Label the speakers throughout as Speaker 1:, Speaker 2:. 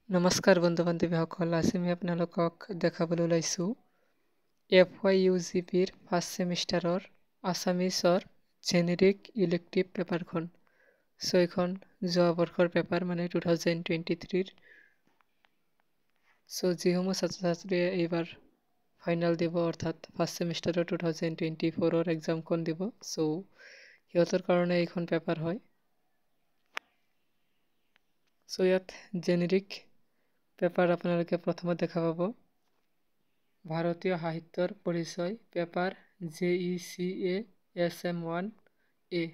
Speaker 1: নমস্কাৰ বন্ধু বান্ধৱীসকল, আজি মই আপোনালোকক দেখাবলৈ ওলাইছোঁ FYUGPৰ ফাৰ্ষ্ট ছেমিষ্টাৰৰ আছামিছৰ জেনেৰিক ইলেক্টিভ পেপাৰখন। এইখন যোৱা বৰ্ষৰ পেপাৰ মানে 2023ৰ। যিসমূহ ছাত্ৰ ছাত্ৰীয়ে এইবাৰ ফাইনেল দিব অৰ্থাৎ ফাৰ্ষ্ট ছেমিষ্টাৰৰ 2024ৰ এক্সামখন দিব, সিহঁতৰ কাৰণে এইখন পেপাৰ হয়। ইয়াত জেনেৰিক পেপাৰ আপোনালোকে প্ৰথমত দেখা পাব ভাৰতীয় সাহিত্যৰ পৰিচয় পেপাৰ JECA SM1A।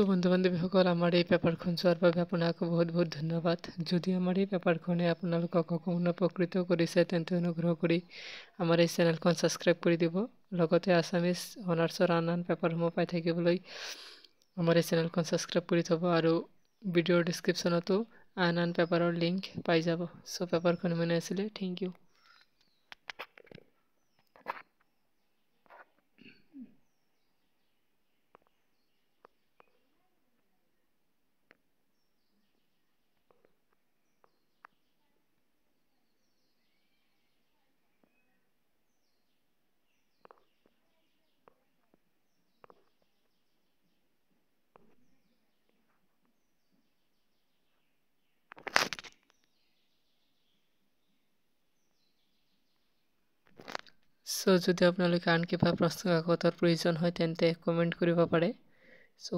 Speaker 1: বন্ধু বান্ধৱীসকল, আমাৰ এই পেপাৰখন চোৱাৰ বাবে আপোনাক বহুত বহুত ধন্যবাদ। যদি আমাৰ এই পেপাৰখনে আপোনালোকক অকণমান উপকৃত কৰিছে তেন্তে অনুগ্ৰহ কৰি আমাৰ এই চেনেলখন ছাবস্ক্ৰাইব কৰি দিব। লগতে আছামিছ অনাৰ্ছৰ আন পেপাৰসমূহ পাই থাকিবলৈ আমাৰ এই চেনেলখন ছাবস্ক্ৰাইব কৰি থ'ব আৰু ভিডিঅ'ৰ ডিছক্ৰিপশ্যনতো আন পেপাৰৰ লিংক পাই যাব। পেপাৰখন ইমানে আছিলে। Thank you. যদি আপোনালোকে আন কিবা প্ৰশ্ন কাকতৰ প্ৰয়োজন হয় তেন্তে কমেণ্ট কৰিব পাৰে।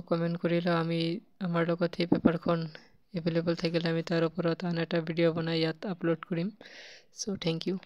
Speaker 1: কমেণ্ট কৰিলে আমি আমাৰ লগত সেই পেপাৰখন এভেইলেবল থাকিলে আমি তাৰ ওপৰত আন এটা ভিডিঅ' বনাই ইয়াত আপলোড কৰিম। Thank U.